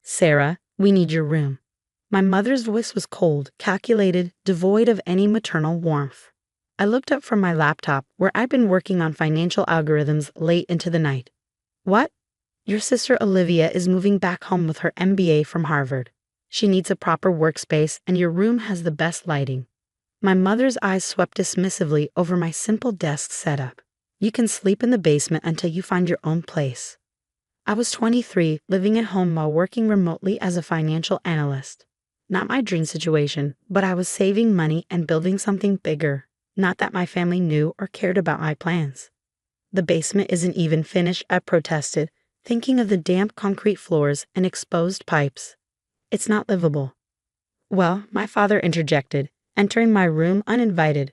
Sarah, we need your room. My mother's voice was cold, calculated, devoid of any maternal warmth. I looked up from my laptop, where I'd been working on financial algorithms late into the night. What? Your sister Olivia is moving back home with her MBA from Harvard. She needs a proper workspace, and your room has the best lighting. My mother's eyes swept dismissively over my simple desk setup. You can sleep in the basement until you find your own place. I was 23, living at home while working remotely as a financial analyst. Not my dream situation, but I was saving money and building something bigger. Not that my family knew or cared about my plans. The basement isn't even finished, I protested, thinking of the damp concrete floors and exposed pipes. It's not livable. Well, my father interjected, entering my room uninvited.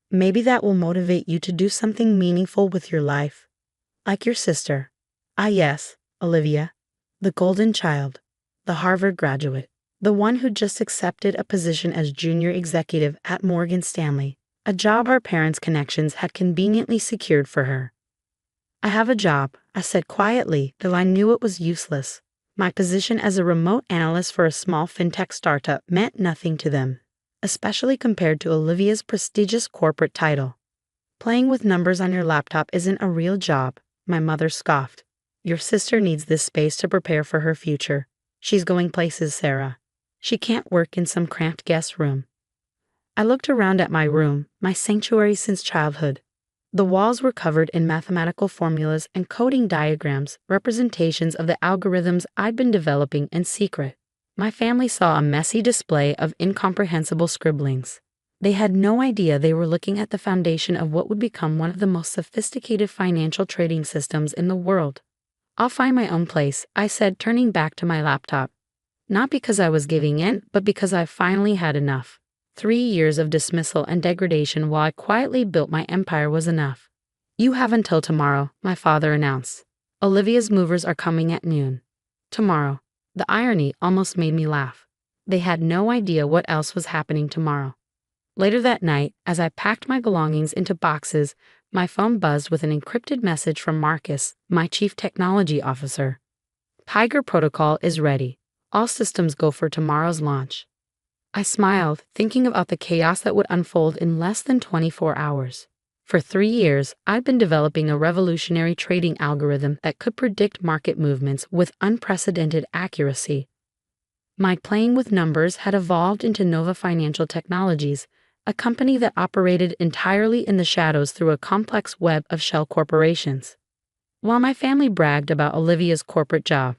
Maybe that will motivate you to do something meaningful with your life. Like your sister. Ah yes, Olivia. The golden child. The Harvard graduate. The one who just accepted a position as junior executive at Morgan Stanley. A job our parents' connections had conveniently secured for her. I have a job, I said quietly, though I knew it was useless. My position as a remote analyst for a small fintech startup meant nothing to them, especially compared to Olivia's prestigious corporate title. Playing with numbers on your laptop isn't a real job, my mother scoffed. Your sister needs this space to prepare for her future. She's going places, Sarah. She can't work in some cramped guest room. I looked around at my room, my sanctuary since childhood. The walls were covered in mathematical formulas and coding diagrams, representations of the algorithms I'd been developing in secret. My family saw a messy display of incomprehensible scribblings. They had no idea they were looking at the foundation of what would become one of the most sophisticated financial trading systems in the world. I'll find my own place, I said, turning back to my laptop. Not because I was giving in, but because I finally had enough. 3 years of dismissal and degradation while I quietly built my empire was enough. You have until tomorrow, my father announced. Olivia's movers are coming at noon. Tomorrow. The irony almost made me laugh. They had no idea what else was happening tomorrow. Later that night, as I packed my belongings into boxes, my phone buzzed with an encrypted message from Marcus, my chief technology officer. Tiger Protocol is ready. All systems go for tomorrow's launch. I smiled, thinking about the chaos that would unfold in less than 24 hours. For 3 years, I'd been developing a revolutionary trading algorithm that could predict market movements with unprecedented accuracy. My playing with numbers had evolved into Nova Financial Technologies, a company that operated entirely in the shadows through a complex web of shell corporations. While my family bragged about Olivia's corporate job,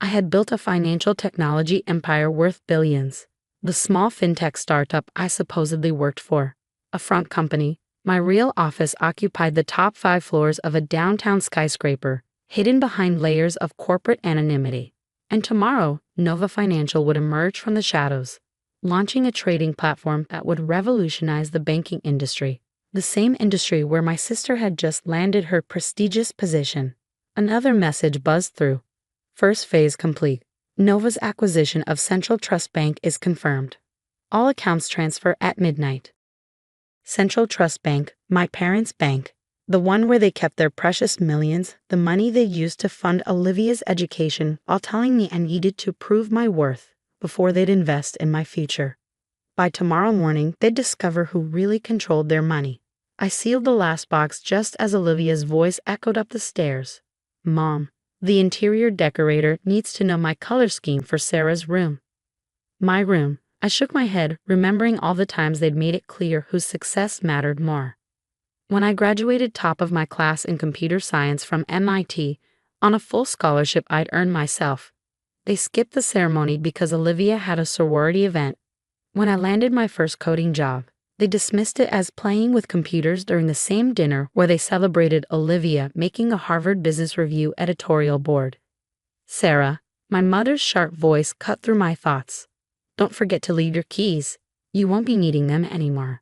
I had built a financial technology empire worth billions. The small fintech startup I supposedly worked for, a front company, my real office occupied the top 5 floors of a downtown skyscraper, hidden behind layers of corporate anonymity. And tomorrow, Nova Financial would emerge from the shadows, launching a trading platform that would revolutionize the banking industry, the same industry where my sister had just landed her prestigious position. Another message buzzed through. First phase complete. Nova's acquisition of Central Trust Bank is confirmed. All accounts transfer at midnight. Central Trust Bank, my parents' bank, the one where they kept their precious millions, the money they used to fund Olivia's education while telling me I needed to prove my worth before they'd invest in my future. By tomorrow morning, they'd discover who really controlled their money. I sealed the last box just as Olivia's voice echoed up the stairs. Mom, the interior decorator needs to know my color scheme for Sarah's room. My room. I shook my head, remembering all the times they'd made it clear whose success mattered more. When I graduated top of my class in computer science from MIT, on a full scholarship I'd earned myself, they skipped the ceremony because Olivia had a sorority event. When I landed my first coding job, they dismissed it as playing with computers during the same dinner where they celebrated Olivia making a Harvard Business Review editorial board. Sarah, my mother's sharp voice cut through my thoughts. Don't forget to leave your keys. You won't be needing them anymore.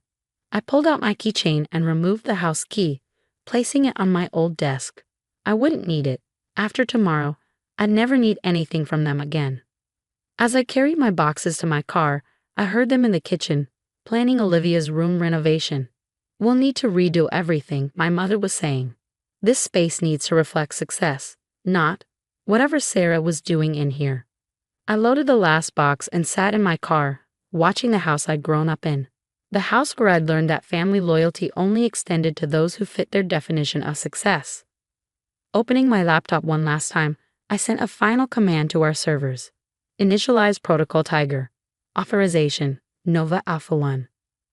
I pulled out my keychain and removed the house key, placing it on my old desk. I wouldn't need it. After tomorrow, I'd never need anything from them again. As I carried my boxes to my car, I heard them in the kitchen, planning Olivia's room renovation. We'll need to redo everything, my mother was saying. This space needs to reflect success, not whatever Sarah was doing in here. I loaded the last box and sat in my car, watching the house I'd grown up in. The house where I'd learned that family loyalty only extended to those who fit their definition of success. Opening my laptop one last time, I sent a final command to our servers. Initialize Protocol Tiger. Authorization, Nova Alpha 1.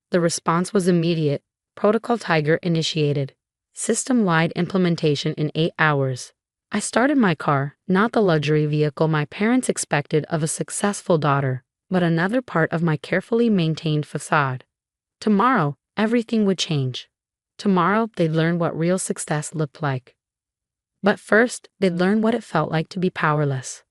The response was immediate. Protocol Tiger initiated. System-wide implementation in 8 hours. I started my car, not the luxury vehicle my parents expected of a successful daughter, but another part of my carefully maintained facade. Tomorrow, everything would change. Tomorrow, they'd learn what real success looked like. But first, they'd learn what it felt like to be powerless.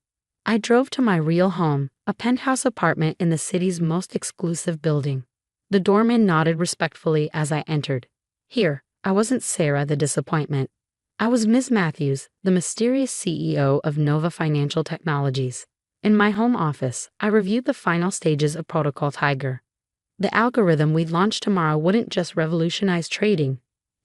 I drove to my real home, a penthouse apartment in the city's most exclusive building. The doorman nodded respectfully as I entered. Here, I wasn't Sarah the disappointment. I was Ms. Matthews, the mysterious CEO of Nova Financial Technologies. In my home office, I reviewed the final stages of Protocol Tiger. The algorithm we'd launch tomorrow wouldn't just revolutionize trading.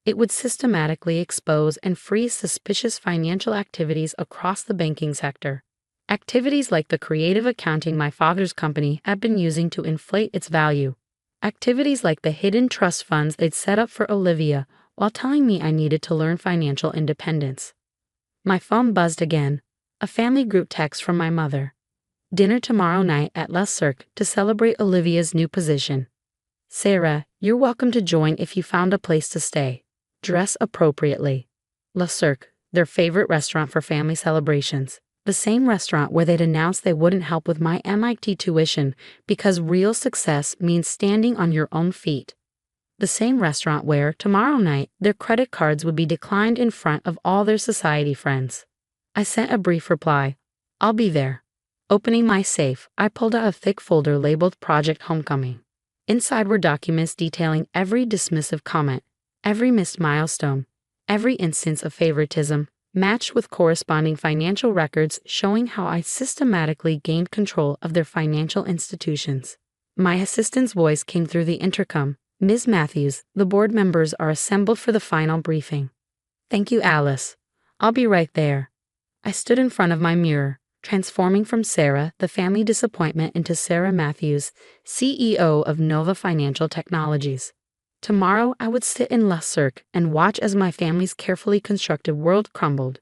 It would systematically expose and freeze suspicious financial activities across the banking sector. Activities like the creative accounting my father's company had been using to inflate its value. Activities like the hidden trust funds they'd set up for Olivia while telling me I needed to learn financial independence. My phone buzzed again, a family group text from my mother. Dinner tomorrow night at Le Cirque to celebrate Olivia's new position. Sarah, you're welcome to join if you found a place to stay. Dress appropriately. Le Cirque, their favorite restaurant for family celebrations. The same restaurant where they'd announced they wouldn't help with my MIT tuition because real success means standing on your own feet. The same restaurant where, tomorrow night, their credit cards would be declined in front of all their society friends. I sent a brief reply. I'll be there. Opening my safe, I pulled out a thick folder labeled Project Homecoming. Inside were documents detailing every dismissive comment, every missed milestone, every instance of favoritism, matched with corresponding financial records showing how I systematically gained control of their financial institutions. My assistant's voice came through the intercom. Ms. Matthews, the board members are assembled for the final briefing. Thank you, Alice. I'll be right there. I stood in front of my mirror, transforming from Sarah, the family disappointment, into Sarah Matthews, CEO of Nova Financial Technologies. Tomorrow, I would sit in Le Cirque and watch as my family's carefully constructed world crumbled.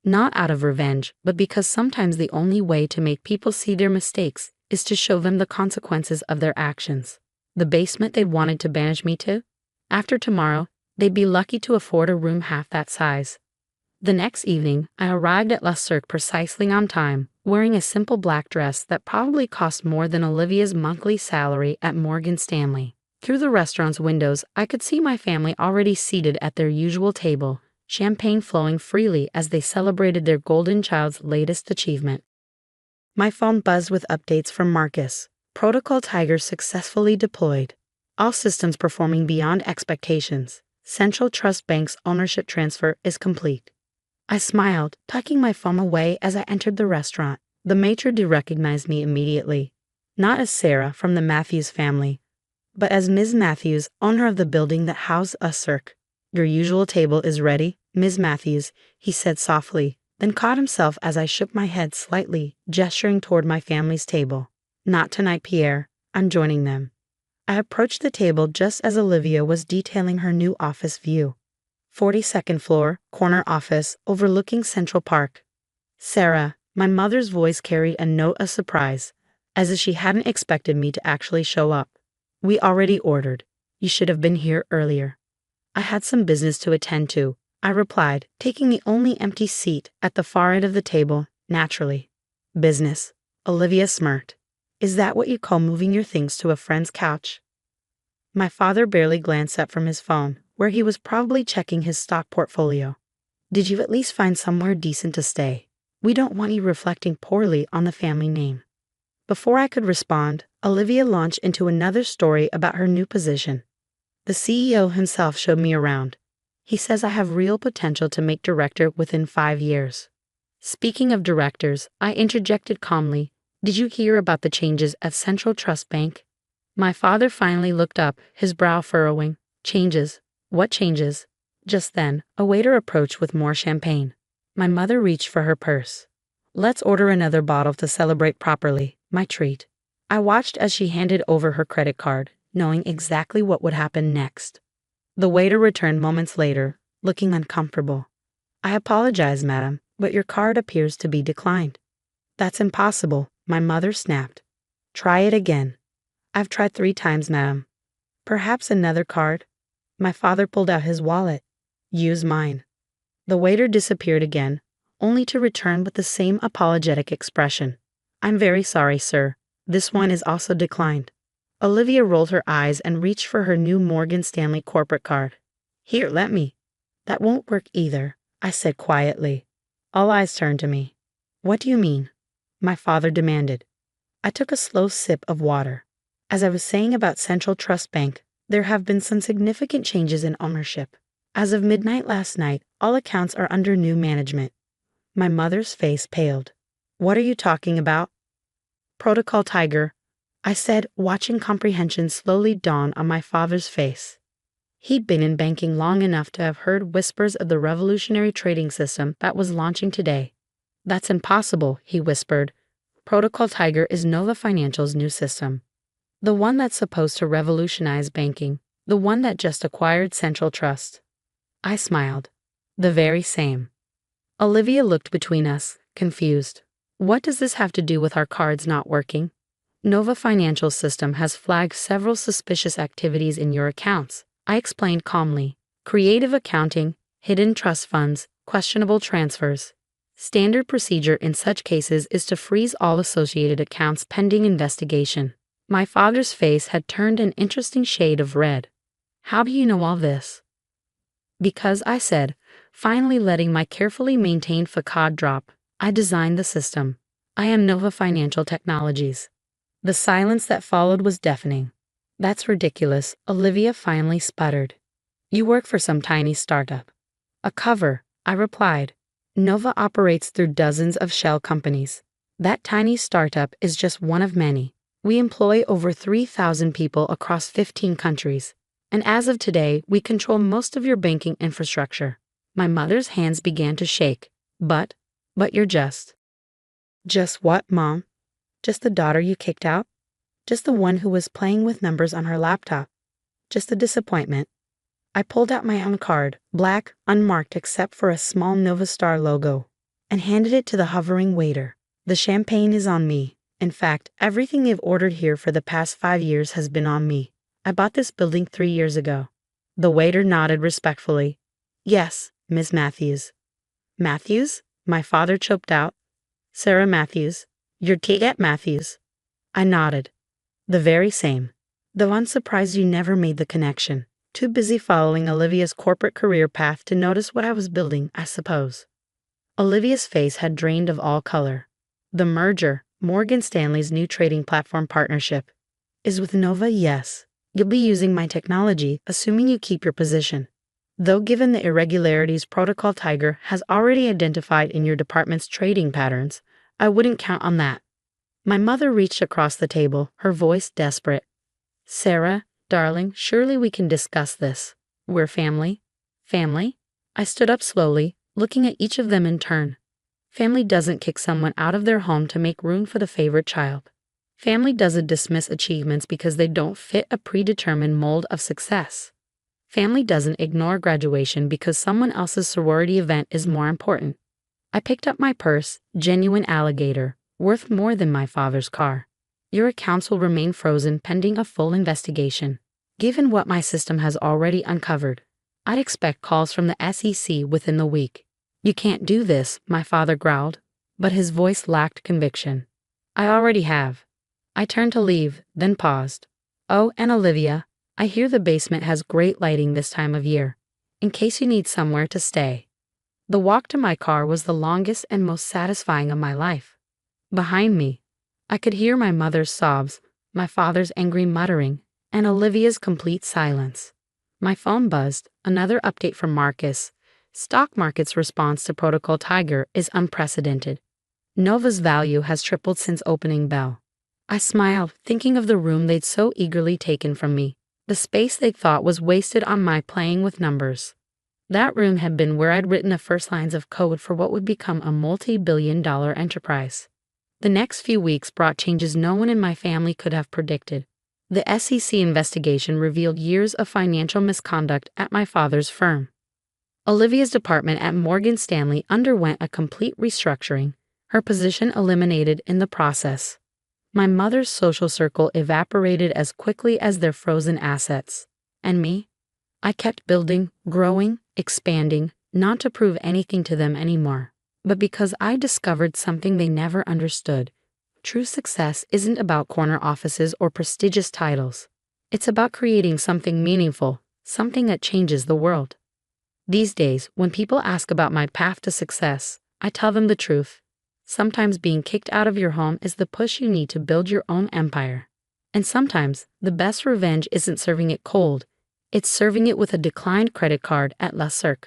Not out of revenge, but because sometimes the only way to make people see their mistakes is to show them the consequences of their actions. The basement they'd wanted to banish me to? After tomorrow, they'd be lucky to afford a room half that size. The next evening, I arrived at Le Cirque precisely on time, wearing a simple black dress that probably cost more than Olivia's monthly salary at Morgan Stanley. Through the restaurant's windows, I could see my family already seated at their usual table, champagne flowing freely as they celebrated their golden child's latest achievement. My phone buzzed with updates from Marcus. Protocol Tiger successfully deployed. All systems performing beyond expectations. Central Trust Bank's ownership transfer is complete. I smiled, tucking my phone away as I entered the restaurant. The maitre d' recognized me immediately. Not as Sarah from the Matthews family, but as Ms. Matthews, owner of the building that housed Le Cirque. Your usual table is ready, Ms. Matthews, he said softly, then caught himself as I shook my head slightly, gesturing toward my family's table. Not tonight, Pierre. I'm joining them. I approached the table just as Olivia was detailing her new office view. 42nd floor, corner office, overlooking Central Park. Sarah, my mother's voice carried a note of surprise, as if she hadn't expected me to actually show up. We already ordered. You should have been here earlier. I had some business to attend to, I replied, taking the only empty seat at the far end of the table, naturally. Business. Olivia smirked. Is that what you call moving your things to a friend's couch? My father barely glanced up from his phone, where he was probably checking his stock portfolio. Did you at least find somewhere decent to stay? We don't want you reflecting poorly on the family name. Before I could respond, Olivia launched into another story about her new position. The CEO himself showed me around. He says I have real potential to make director within 5 years. Speaking of directors, I interjected calmly, did you hear about the changes at Central Trust Bank? My father finally looked up, his brow furrowing. Changes? What changes? Just then, a waiter approached with more champagne. My mother reached for her purse. Let's order another bottle to celebrate properly, my treat. I watched as she handed over her credit card, knowing exactly what would happen next. The waiter returned moments later, looking uncomfortable. I apologize, madam, but your card appears to be declined. That's impossible, my mother snapped. Try it again. I've tried 3 times, madam. Perhaps another card? My father pulled out his wallet. Use mine. The waiter disappeared again, only to return with the same apologetic expression. I'm very sorry, sir. This one is also declined. Olivia rolled her eyes and reached for her new Morgan Stanley corporate card. Here, let me. That won't work either, I said quietly. All eyes turned to me. What do you mean? My father demanded. I took a slow sip of water. As I was saying about Central Trust Bank, there have been some significant changes in ownership. As of midnight last night, all accounts are under new management. My mother's face paled. What are you talking about? Protocol Tiger, I said, watching comprehension slowly dawn on my father's face. He'd been in banking long enough to have heard whispers of the revolutionary trading system that was launching today. That's impossible, he whispered. Protocol Tiger is Nova Financial's new system. The one that's supposed to revolutionize banking. The one that just acquired Central Trust. I smiled. The very same. Olivia looked between us, confused. What does this have to do with our cards not working? Nova Financial System has flagged several suspicious activities in your accounts, I explained calmly. Creative accounting, hidden trust funds, questionable transfers. Standard procedure in such cases is to freeze all associated accounts pending investigation. My father's face had turned an interesting shade of red. How do you know all this? Because I said, finally letting my carefully maintained facade drop, I designed the system. I am Nova Financial Technologies. The silence that followed was deafening. That's ridiculous, Olivia finally sputtered. You work for some tiny startup. A cover, I replied. Nova operates through dozens of shell companies. That tiny startup is just one of many. We employ over 3,000 people across 15 countries. And as of today, we control most of your banking infrastructure. My mother's hands began to shake. But you're just. Just what, Mom? Just the daughter you kicked out? Just the one who was playing with numbers on her laptop? Just a disappointment. I pulled out my own card, black, unmarked except for a small Nova Star logo, and handed it to the hovering waiter. The champagne is on me. In fact, everything they've ordered here for the past 5 years has been on me. I bought this building 3 years ago. The waiter nodded respectfully. Yes, Miss Matthews. Matthews? My father choked out. Sarah Matthews. You're Kate Matthews. I nodded. The very same. Though I'm surprised you never made the connection. Too busy following Olivia's corporate career path to notice what I was building, I suppose. Olivia's face had drained of all color. The merger, Morgan Stanley's new trading platform partnership, is with Nova, yes. You'll be using my technology, assuming you keep your position. Though given the irregularities Protocol Tiger has already identified in your department's trading patterns, I wouldn't count on that. My mother reached across the table, her voice desperate. Sarah, darling, surely we can discuss this. We're family. Family? I stood up slowly, looking at each of them in turn. Family doesn't kick someone out of their home to make room for the favorite child. Family doesn't dismiss achievements because they don't fit a predetermined mold of success. Family doesn't ignore graduation because someone else's sorority event is more important. I picked up my purse, genuine alligator, worth more than my father's car. Your accounts will remain frozen pending a full investigation. Given what my system has already uncovered, I'd expect calls from the SEC within the week. You can't do this, my father growled, but his voice lacked conviction. I already have. I turned to leave, then paused. Oh, and Olivia, I hear the basement has great lighting this time of year, in case you need somewhere to stay. The walk to my car was the longest and most satisfying of my life. Behind me, I could hear my mother's sobs, my father's angry muttering, and Olivia's complete silence. My phone buzzed, another update from Marcus. Stock market's response to Protocol Tiger is unprecedented. Nova's value has tripled since opening bell. I smiled, thinking of the room they'd so eagerly taken from me, the space they thought was wasted on my playing with numbers. That room had been where I'd written the first lines of code for what would become a multi-billion-dollar enterprise. The next few weeks brought changes no one in my family could have predicted. The SEC investigation revealed years of financial misconduct at my father's firm. Olivia's department at Morgan Stanley underwent a complete restructuring, her position eliminated in the process. My mother's social circle evaporated as quickly as their frozen assets. And me? I kept building, growing, expanding, not to prove anything to them anymore, but because I discovered something they never understood. True success isn't about corner offices or prestigious titles. It's about creating something meaningful, something that changes the world. These days, when people ask about my path to success, I tell them the truth. Sometimes being kicked out of your home is the push you need to build your own empire. And sometimes, the best revenge isn't serving it cold, it's serving it with a declined credit card at La Cirque.